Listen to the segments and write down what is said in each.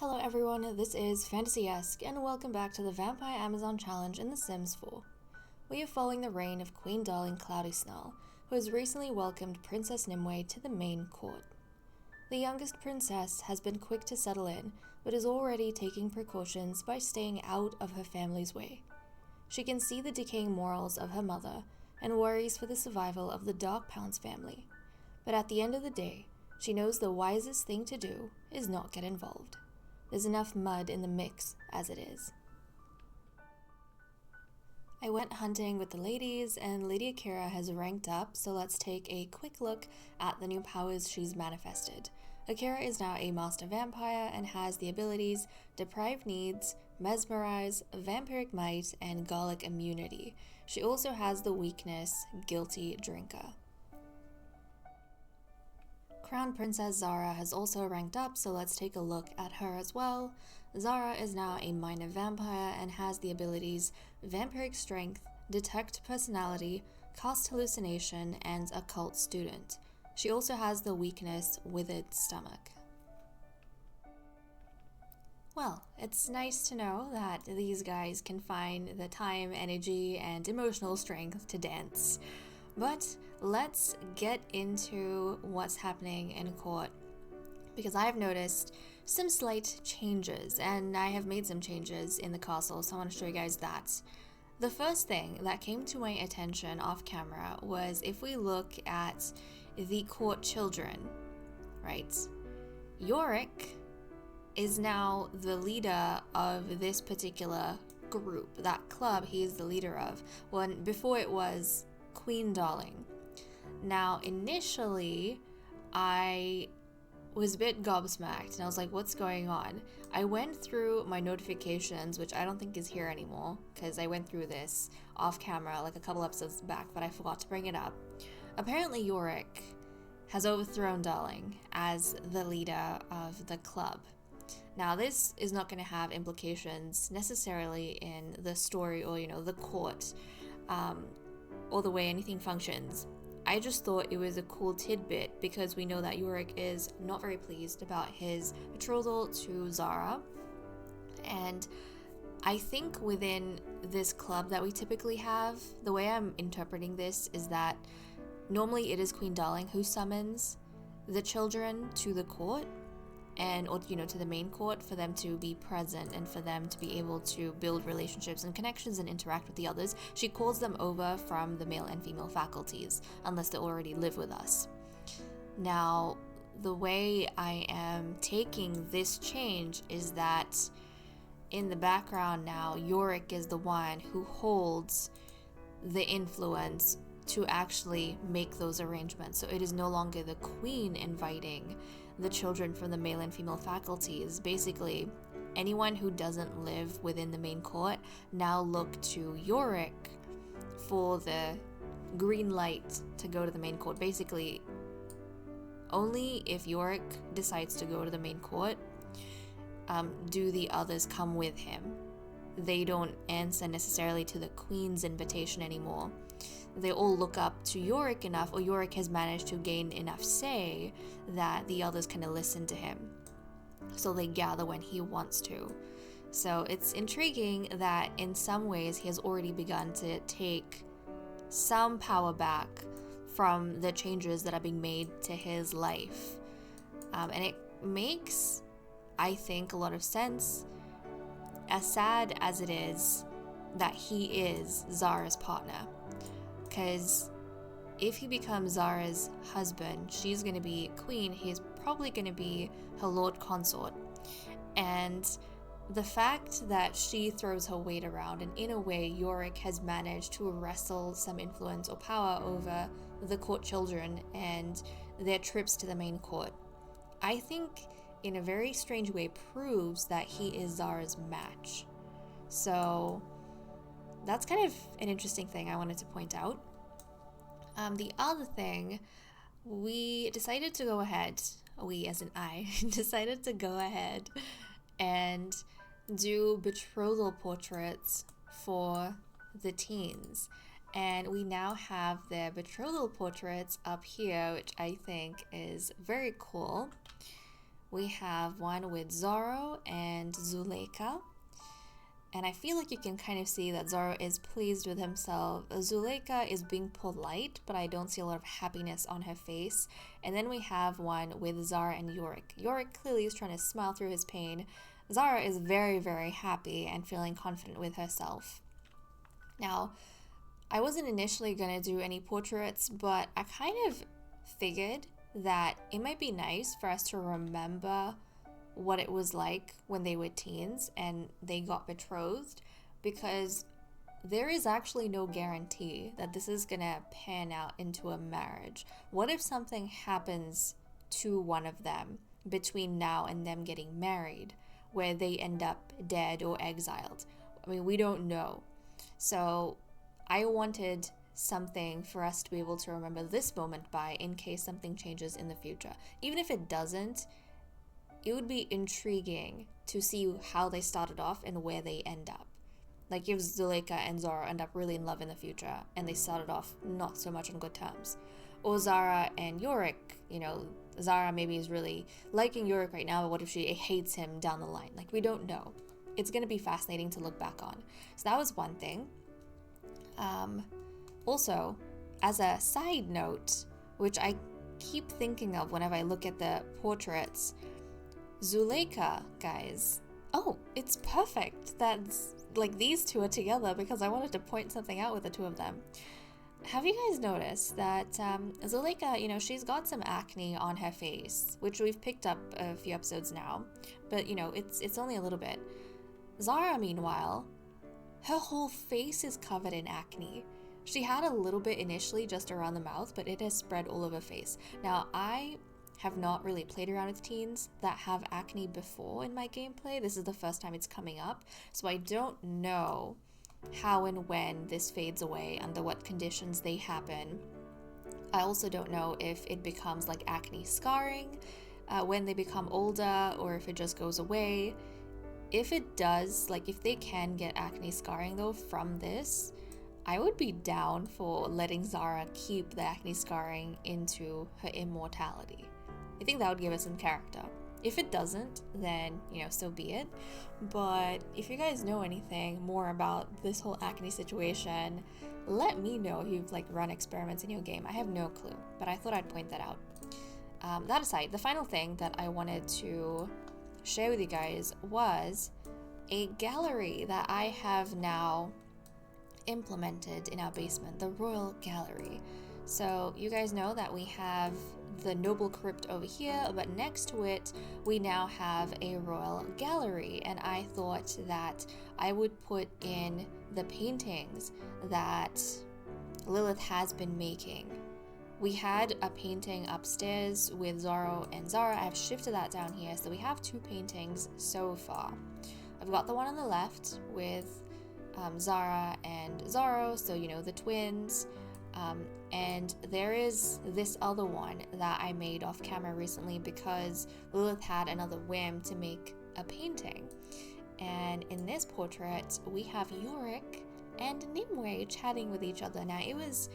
Hello everyone, this is Fantasy-esque, and welcome back to the Vampire Amazon Challenge in The Sims 4. We are following the reign of Queen Darling Cloudy Snarl, who has recently welcomed Princess Nimue to the main court. The youngest princess has been quick to settle in, but is already taking precautions by staying out of her family's way. She can see the decaying morals of her mother, and worries for the survival of the Dark Pounds family. But at the end of the day, she knows the wisest thing to do is not get involved. There's enough mud in the mix as it is. I went hunting with the ladies, and Lady Akira has ranked up, so let's take a quick look at the new powers she's manifested. Akira is now a master vampire and has the abilities Deprive Needs, Mesmerize, Vampiric Might, and Garlic Immunity. She also has the weakness Guilty Drinker. Crown Princess Zara has also ranked up, so let's take a look at her as well. Zara is now a minor vampire and has the abilities Vampiric Strength, Detect Personality, Cast Hallucination, and Occult Student. She also has the weakness Withered Stomach. Well, it's nice to know that these guys can find the time, energy, and emotional strength to dance. But let's get into what's happening in court, because I've noticed some slight changes, and I have made some changes in the castle, so I want to show you guys that. The first thing that came to my attention off camera was if we look at the court children, right? Yorick is now the leader of this particular group, that club he's the leader of, when before it was Queen Darling. Now, initially, I was a bit gobsmacked, and I was like, what's going on? I went through my notifications, which I don't think is here anymore, because I went through this off camera like a couple episodes back, but I forgot to bring it up. Apparently, Yorick has overthrown Darling as the leader of the club. Now, this is not going to have implications necessarily in the story or, the court, or the way anything functions. I just thought it was a cool tidbit because we know that Yorick is not very pleased about his betrothal to Zara. And I think within this club that we typically have, the way I'm interpreting this is that normally it is Queen Darling who summons the children to the court, or to the main court, for them to be present and for them to be able to build relationships and connections and interact with the others. She calls them over from the male and female faculties, unless they already live with us. Now, the way I am taking this change is that in the background now, Yorick is the one who holds the influence to actually make those arrangements. So it is no longer the queen inviting the children from the male and female faculties. Basically, anyone who doesn't live within the main court now look to Yorick for the green light to go to the main court. Basically, only if Yorick decides to go to the main court do the others come with him. They don't answer necessarily to the queen's invitation anymore. They all look up to Yorick enough, or Yorick has managed to gain enough say that the others kind of listen to him. So they gather when he wants to. So it's intriguing that in some ways he has already begun to take some power back from the changes that are being made to his life. And it makes, I think, a lot of sense, as sad as it is that he is Zara's partner. Because if he becomes Zara's husband, she's going to be queen, he's probably going to be her lord consort. And the fact that she throws her weight around, and in a way Yorick has managed to wrestle some influence or power over the court children and their trips to the main court, I think in a very strange way proves that he is Zara's match. So that's kind of an interesting thing I wanted to point out. The other thing, we decided to go ahead, we as in I, decided to go ahead and do betrothal portraits for the teens. And we now have their betrothal portraits up here, which I think is very cool. we have one with Zoro and Zuleika. And I feel like you can kind of see that Zoro is pleased with himself. Zuleika is being polite, but I don't see a lot of happiness on her face. And then we have one with Zara and Yorick. Yorick clearly is trying to smile through his pain. Zara is very, very happy and feeling confident with herself. Now, I wasn't initially going to do any portraits, but I kind of figured that it might be nice for us to remember what it was like when they were teens and they got betrothed, because there is actually no guarantee that this is gonna pan out into a marriage. What if something happens to one of them between now and them getting married, where they end up dead or exiled? I mean, we don't know. So I wanted something for us to be able to remember this moment by, in case something changes in the future. Even if it doesn't, it would be intriguing to see how they started off and where they end up. Like if Zuleika and Zara end up really in love in the future and they started off not so much on good terms. Or Zara and Yorick, Zara maybe is really liking Yorick right now, but what if she hates him down the line? Like, we don't know. It's going to be fascinating to look back on. So that was one thing. Also, as a side note, which I keep thinking of whenever I look at the portraits, Zuleika, guys. Oh, it's perfect that like these two are together, because I wanted to point something out with the two of them. Have you guys noticed that Zuleika, she's got some acne on her face, which we've picked up a few episodes now, but it's only a little bit. Zara, meanwhile, her whole face is covered in acne. She had a little bit initially just around the mouth, but it has spread all over her face. Now, I have not really played around with teens that have acne before in my gameplay. This is the first time it's coming up, so I don't know how and when this fades away, under what conditions they happen. I also don't know if it becomes like acne scarring when they become older, or if it just goes away. If it does, like if they can get acne scarring though from this, I would be down for letting Zara keep the acne scarring into her immortality. I think that would give us some character. If it doesn't, then, so be it. But if you guys know anything more about this whole acne situation, let me know if you've run experiments in your game. I have no clue, but I thought I'd point that out. That aside, the final thing that I wanted to share with you guys was a gallery that I have now implemented in our basement, the Royal Gallery. So you guys know that we have the Noble Crypt over here, but next to it we now have a Royal Gallery, and I thought that I would put in the paintings that Lilith has been making. We had a painting upstairs with Zoro and Zara. I've shifted that down here, so we have two paintings so far. I've got the one on the left with Zara and Zoro, so the twins. And there is this other one that I made off camera recently because Lilith had another whim to make a painting. And in this portrait, we have Yorick and Nimue chatting with each other. Now, it was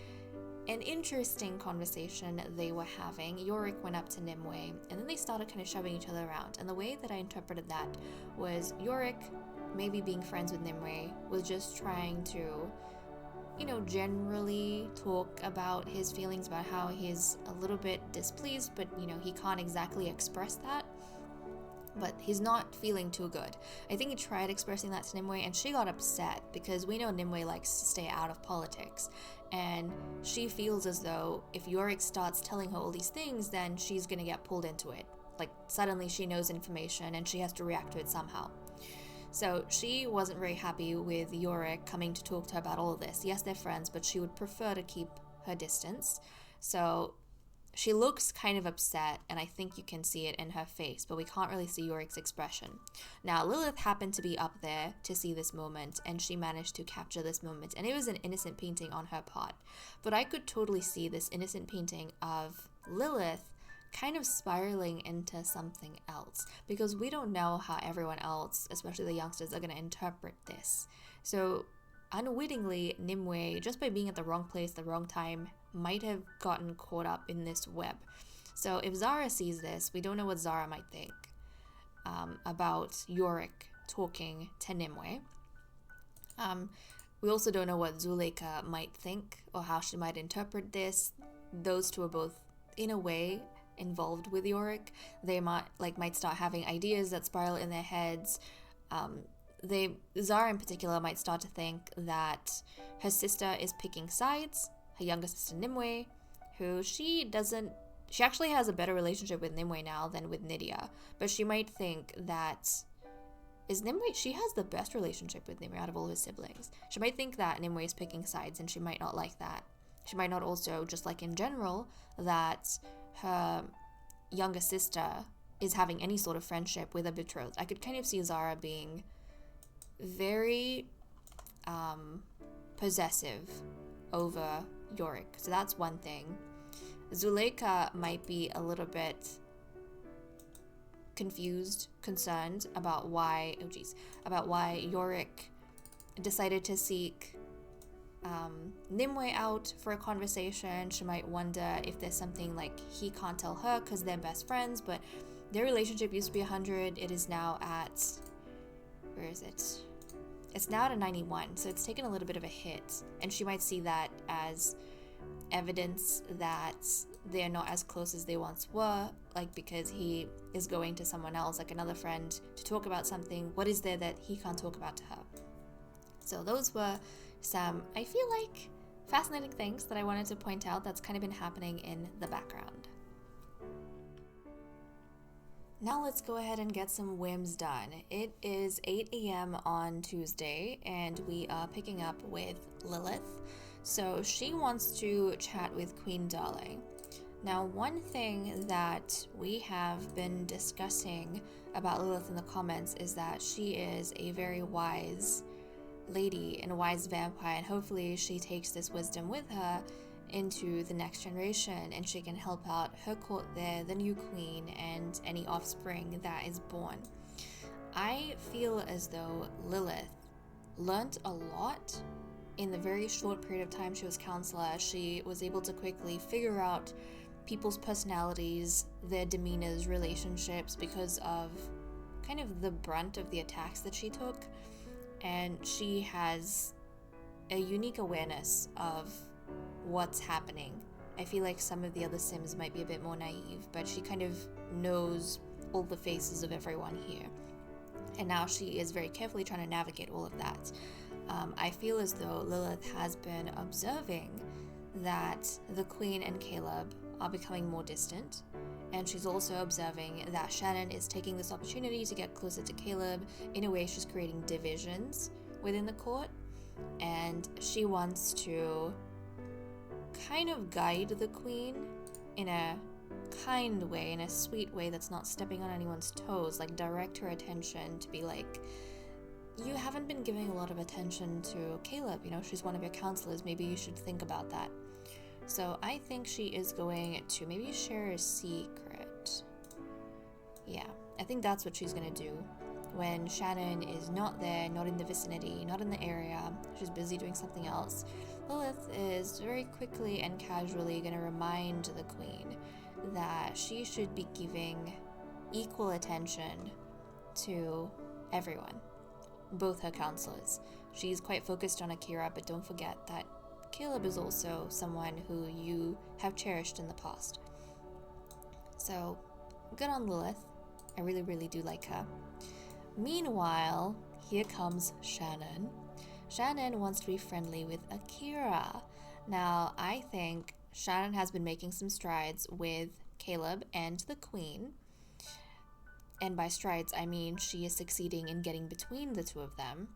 an interesting conversation they were having. Yorick went up to Nimue, and then they started kind of shoving each other around. And the way that I interpreted that was Yorick, maybe being friends with Nimue, was just trying to generally talk about his feelings, about how he's a little bit displeased, but he can't exactly express that. But he's not feeling too good. I think he tried expressing that to Nimue, and she got upset because we know Nimue likes to stay out of politics. And she feels as though if Yorick starts telling her all these things, then she's gonna get pulled into it. Like, suddenly she knows information and she has to react to it somehow. So she wasn't very happy with Yorick coming to talk to her about all of this. Yes, they're friends, but she would prefer to keep her distance. So she looks kind of upset, and I think you can see it in her face, but we can't really see Yorick's expression. Now, Lilith happened to be up there to see this moment, and she managed to capture this moment, and it was an innocent painting on her part. But I could totally see this innocent painting of Lilith kind of spiraling into something else, because we don't know how everyone else, especially the youngsters, are going to interpret this. So unwittingly, Nimue, just by being at the wrong place, the wrong time, might have gotten caught up in this web. So if Zara sees this, we don't know what Zara might think. about Yorick talking to Nimue. We also don't know what Zuleika might think or how she might interpret this. Those two are both, in a way, involved with Yorick. They might start having ideas that spiral in their heads. Zara in particular might start to think that her sister is picking sides, her younger sister Nimue, who she actually has a better relationship with Nimue now than with Nydia, but she might think that she has the best relationship with Nimue out of all her siblings. She might think that Nimue is picking sides, and she might not like that. She might not also, just like in general, that her younger sister is having any sort of friendship with a betrothed. I could kind of see Zara being very possessive over Yorick. So that's one thing. Zuleika might be a little bit confused, concerned about why Yorick decided to seek Nimue out for a conversation. She might wonder if there's something like he can't tell her because they're best friends, but their relationship used to be 100. It is now at, where is it? It's now at a 91, so it's taken a little bit of a hit, and she might see that as evidence that they're not as close as they once were, like because he is going to someone else, like another friend, to talk about something. What is there that he can't talk about to her? So those were some, I feel like, fascinating things that I wanted to point out that's kind of been happening in the background. Now let's go ahead and get some whims done. It is 8 a.m. on Tuesday, and we are picking up with Lilith. So she wants to chat with Queen Darling. Now, one thing that we have been discussing about Lilith in the comments is that she is a very wise lady and a wise vampire, and hopefully she takes this wisdom with her into the next generation, and she can help out her court there, the new queen, and any offspring that is born. I feel as though Lilith learnt a lot in the very short period of time she was counselor. She was able to quickly figure out people's personalities, their demeanors, relationships, because of kind of the brunt of the attacks that she took, and she has a unique awareness of what's happening. I feel like some of the other Sims might be a bit more naive, but she kind of knows all the faces of everyone here. And now she is very carefully trying to navigate all of that. I feel as though Lilith has been observing that the Queen and Caleb are becoming more distant, and she's also observing that Shannon is taking this opportunity to get closer to Caleb. In a way, she's creating divisions within the court, and she wants to kind of guide the Queen in a kind way, in a sweet way that's not stepping on anyone's toes, like direct her attention to be like, you haven't been giving a lot of attention to Caleb, she's one of your counselors, maybe you should think about that. So I think she is going to maybe share a secret. Yeah, I think that's what she's gonna do. When Shannon is not there, not in the vicinity, not in the area, she's busy doing something else, Lilith is very quickly and casually gonna remind the Queen that she should be giving equal attention to everyone, both her counselors. She's quite focused on Akira, but don't forget that Caleb is also someone who you have cherished in the past. So, good on Lilith. I really, really do like her. Meanwhile, here comes Shannon. Shannon wants to be friendly with Akira. Now, I think Shannon has been making some strides with Caleb and the Queen. And by strides, I mean she is succeeding in getting between the two of them.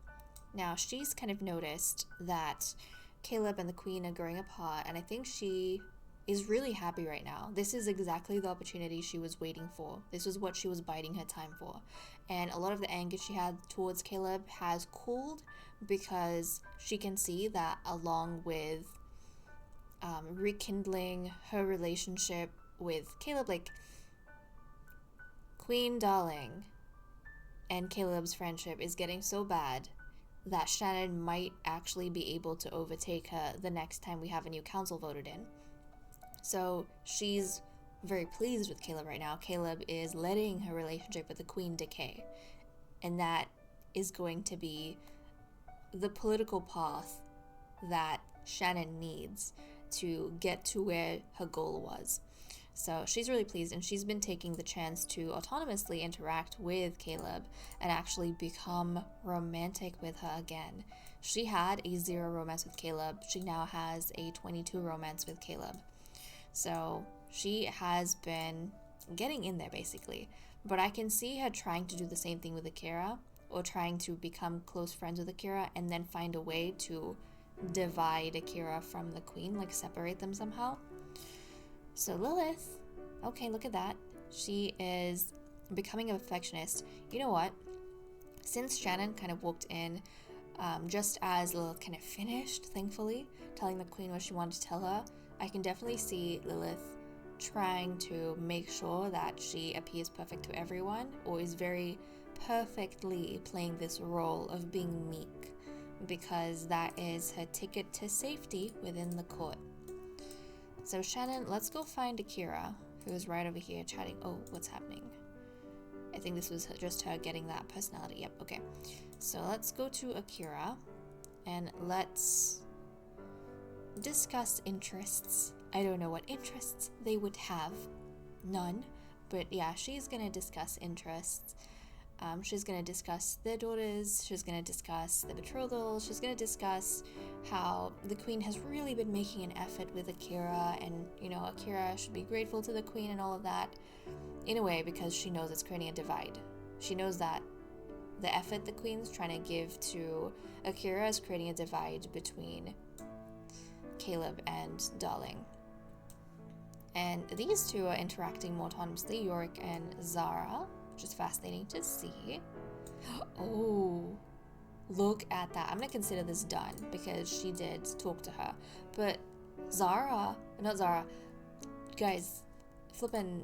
Now, she's kind of noticed that Caleb and the Queen are growing apart, and I think she is really happy right now. This is exactly the opportunity she was waiting for. This was what she was biding her time for. And a lot of the anger she had towards Caleb has cooled because she can see that along with rekindling her relationship with Caleb, like Queen Darling and Caleb's friendship is getting so bad that Shannon might actually be able to overtake her the next time we have a new council voted in. So she's very pleased with Caleb right now. Caleb is letting her relationship with the queen decay, and that is going to be the political path that Shannon needs to get to where her goal was. So she's really pleased, and she's been taking the chance to autonomously interact with Caleb and actually become romantic with her again. She had a 0 romance with Caleb. She now has a 22 romance with Caleb. So she has been getting in there basically. But I can see her trying to do the same thing with Akira, or trying to become close friends with Akira and then find a way to divide Akira from the queen, like separate them somehow. So Lilith, okay, look at that. She is becoming a perfectionist. You know what? Since Shannon kind of walked in, just as Lilith kind of finished, thankfully, telling the queen what she wanted to tell her, I can definitely see Lilith trying to make sure that she appears perfect to everyone, or is very perfectly playing this role of being meek, because that is her ticket to safety within the court. So Shannon, let's go find Akira, who is right over here chatting. Oh, what's happening? I think this was just her getting that personality. Yep, okay. So let's go to Akira, and let's discuss interests. I don't know what interests they would have. None. But yeah, she's gonna discuss interests. She's going to discuss their daughters, she's going to discuss the betrothal, she's going to discuss how the queen has really been making an effort with Akira, and, you know, Akira should be grateful to the queen and all of that, in a way, because she knows it's creating a divide. She knows that the effort the queen's trying to give to Akira is creating a divide between Caleb and Darling. And these two are interacting more autonomously, Yorick and Zara, which is fascinating to see. Oh, look at that. I'm gonna consider this done because she did talk to her. But guys, flippin',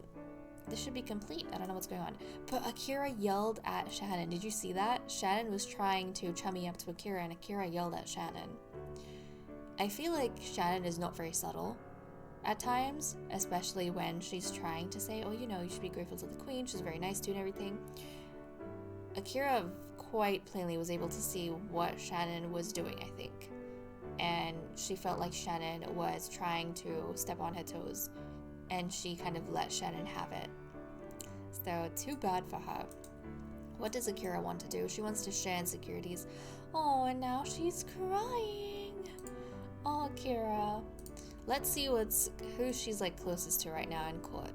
this should be complete. I don't know what's going on. But Akira yelled at Shannon. Did you see that? Shannon was trying to chummy up to Akira, and Akira yelled at Shannon. I feel like Shannon is not very subtle at times, especially when she's trying to say, oh, you know, you should be grateful to the queen, she's very nice to you and everything. Akira quite plainly was able to see what Shannon was doing, I think. And she felt like Shannon was trying to step on her toes, and she kind of let Shannon have it. So, too bad for her. What does Akira want to do? She wants to share insecurities. Oh, and now she's crying. Oh, Akira. Let's see who she's like closest to right now in court.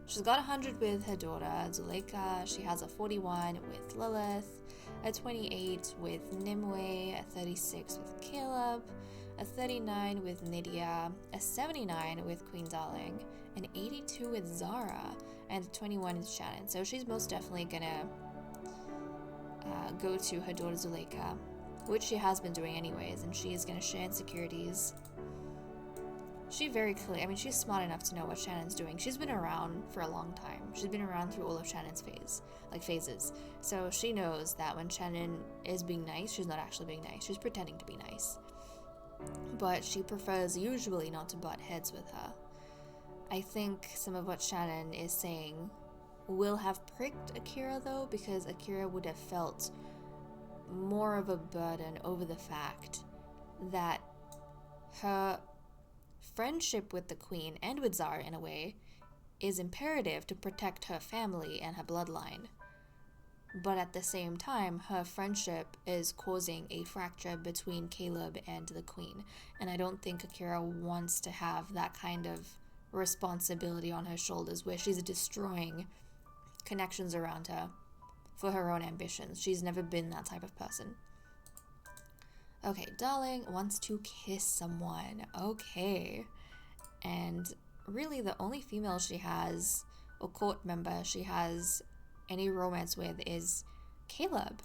She's got 100 with her daughter, Zuleika. She has a 41 with Lilith, a 28 with Nimue, a 36 with Caleb, a 39 with Nydia, a 79 with Queen Darling, an 82 with Zara, and a 21 with Shannon. So she's most definitely gonna go to her daughter Zuleika, which she has been doing anyways, and she is gonna share insecurities. She's smart enough to know what Shannon's doing. She's been around for a long time. She's been around through all of Shannon's phases. So she knows that when Shannon is being nice, she's not actually being nice. She's pretending to be nice. But she prefers usually not to butt heads with her. I think some of what Shannon is saying will have pricked Akira, though, because Akira would have felt more of a burden over the fact that her friendship with the queen, and with Zara in a way, is imperative to protect her family and her bloodline. But at the same time, her friendship is causing a fracture between Caleb and the queen. And I don't think Akira wants to have that kind of responsibility on her shoulders where she's destroying connections around her for her own ambitions. She's never been that type of person. Okay, Darling wants to kiss someone. Okay. And really the only female she has, or court member she has any romance with, is Caleb.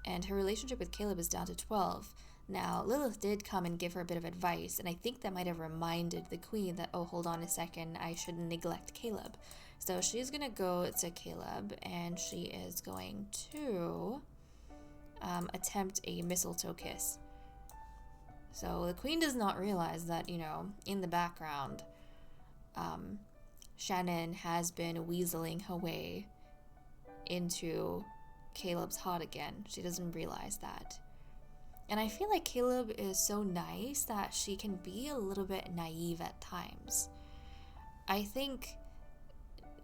And her relationship with Caleb is down to 12. Now, Lilith did come and give her a bit of advice, and I think that might have reminded the queen that, oh, hold on a second, I shouldn't neglect Caleb. So she's gonna go to Caleb, and she is going to attempt a mistletoe kiss. So the queen does not realize that, in the background, Shannon has been weaseling her way into Caleb's heart again. She doesn't realize that. And I feel like Caleb is so nice that she can be a little bit naive at times. I think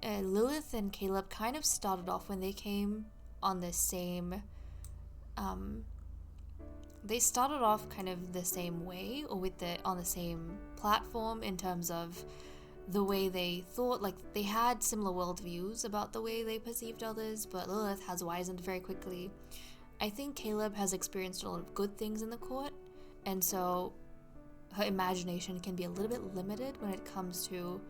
Lilith and Caleb kind of started off when they came on the same... they started off kind of the same way, or on the same platform in terms of the way they thought. Like, they had similar worldviews about the way they perceived others, but Lilith has wizened very quickly. I think Caleb has experienced a lot of good things in the court, and so her imagination can be a little bit limited when it comes to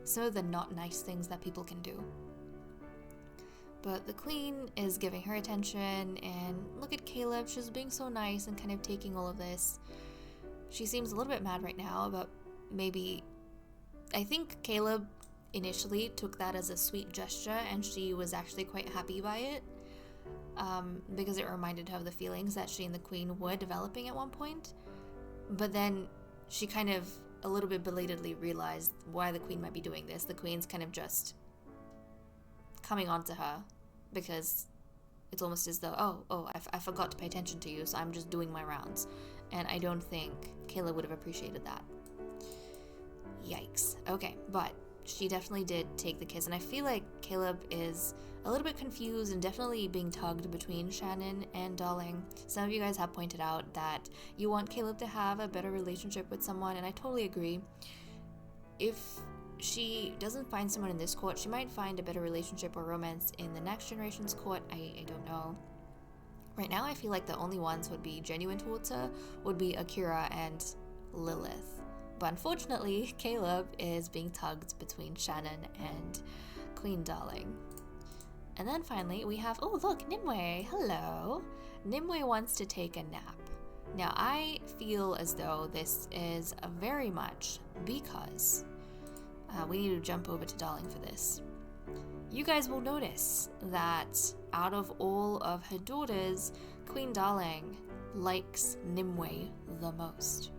some of the not nice things that people can do. But the queen is giving her attention, and look at Caleb, she's being so nice and kind of taking all of this. She seems a little bit mad right now, but maybe... I think Caleb initially took that as a sweet gesture, and she was actually quite happy by it, because it reminded her of the feelings that she and the queen were developing at one point. But then she kind of a little bit belatedly realized why the queen might be doing this. The queen's kind of just coming on to her because it's almost as though, I forgot to pay attention to you, so I'm just doing my rounds. And I don't think Caleb would have appreciated that. Yikes. Okay, but she definitely did take the kiss, and I feel like Caleb is a little bit confused and definitely being tugged between Shannon and Darling. Some of you guys have pointed out that you want Caleb to have a better relationship with someone, and I totally agree. If she doesn't find someone in this court, she might find a better relationship or romance in the next generation's court. I don't know. Right now, I feel like the only ones who would be genuine towards her would be Akira and Lilith. But unfortunately, Caleb is being tugged between Shannon and Queen Darling. And then finally, we have, oh look, Nimue, hello. Nimue wants to take a nap. Now, I feel as though this is very much because we need to jump over to Darling for this. You guys will notice that out of all of her daughters, Queen Darling likes Nimue the most.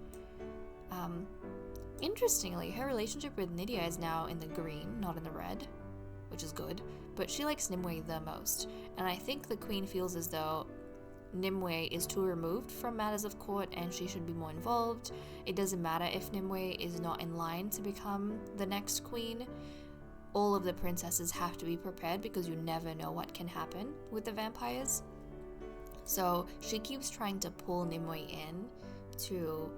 Interestingly, her relationship with Nydia is now in the green, not in the red, which is good, but she likes Nimue the most. And I think the queen feels as though Nimue is too removed from matters of court and she should be more involved. It doesn't matter if Nimue is not in line to become the next queen. All of the princesses have to be prepared because you never know what can happen with the vampires. So she keeps trying to pull Nimue in to,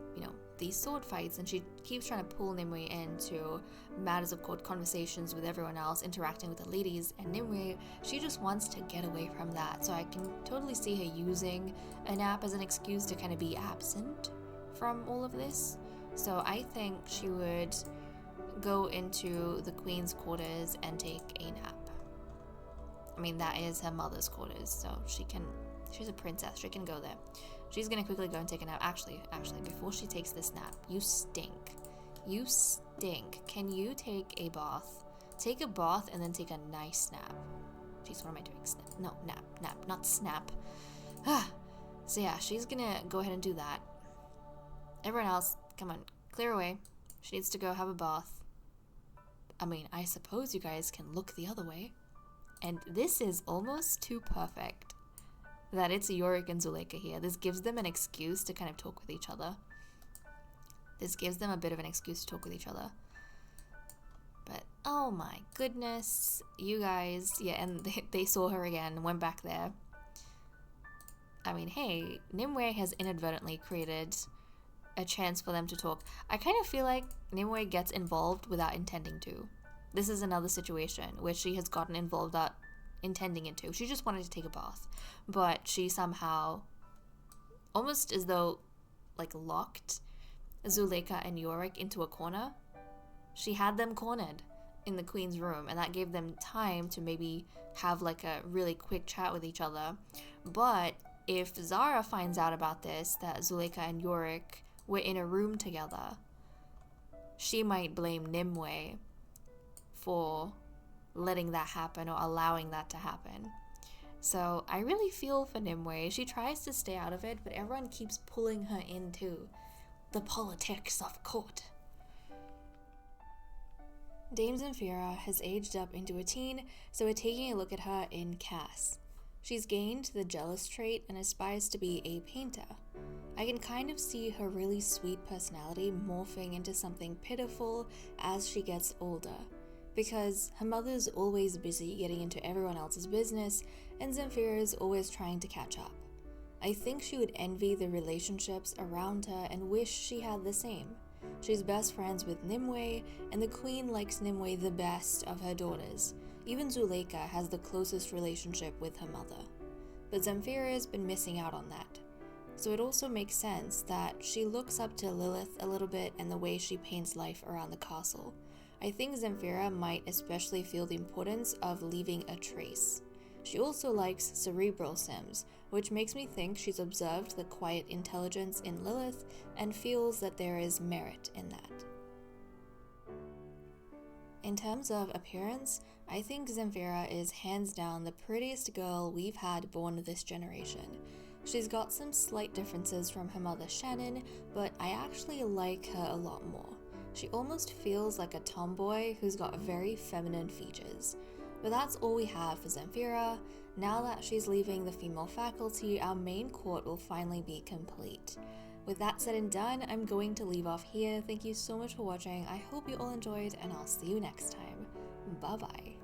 these sword fights, and she keeps trying to pull Nimue into matters of court conversations with everyone else, interacting with the ladies, and Nimue, she just wants to get away from that. So I can totally see her using a nap as an excuse to kind of be absent from all of this. So I think she would go into the queen's quarters and take a nap. I mean, that is her mother's quarters, so she's a princess, she can go there. She's gonna quickly go and take a nap. Actually, before she takes this nap, you stink. You stink. Can you take a bath? Take a bath and then take a nice nap. Jeez, what am I doing? Nap, not snap. So yeah, she's gonna go ahead and do that. Everyone else, come on, clear away. She needs to go have a bath. I mean, I suppose you guys can look the other way. And this is almost too perfect that it's Yorick and Zuleika here. This gives them an excuse to kind of talk with each other. This gives them a bit of an excuse to talk with each other. But, oh my goodness. You guys, yeah, and they saw her again, went back there. I mean, hey, Nimue has inadvertently created a chance for them to talk. I kind of feel like Nimue gets involved without intending to. This is another situation where she has gotten involved without intending it to. She just wanted to take a bath, but she somehow, almost as though locked Zuleika and Yorick into a corner. She had them cornered in the queen's room, and that gave them time to maybe have a really quick chat with each other. But if Zara finds out about this, that Zuleika and Yorick were in a room together, she might blame Nimue for letting that happen or allowing that to happen. So I really feel for Nimue. She tries to stay out of it, but everyone keeps pulling her into the politics of court. Dame Vampyre has aged up into a teen, so we're taking a look at her in Cass. She's gained the jealous trait and aspires to be a painter. I can kind of see her really sweet personality morphing into something pitiful as she gets older, because her mother's always busy getting into everyone else's business, and Vampyre is always trying to catch up. I think she would envy the relationships around her and wish she had the same. She's best friends with Nimue, and the queen likes Nimue the best of her daughters. Even Zuleika has the closest relationship with her mother. But Vampyre has been missing out on that. So it also makes sense that she looks up to Lilith a little bit and the way she paints life around the castle. I think Vampyre might especially feel the importance of leaving a trace. She also likes cerebral sims, which makes me think she's observed the quiet intelligence in Lilith and feels that there is merit in that. In terms of appearance, I think Vampyre is hands down the prettiest girl we've had born this generation. She's got some slight differences from her mother Shannon, but I actually like her a lot more. She almost feels like a tomboy who's got very feminine features. But that's all we have for Vampyre. Now that she's leaving the female faculty, our main court will finally be complete. With that said and done, I'm going to leave off here. Thank you so much for watching. I hope you all enjoyed, and I'll see you next time. Bye bye.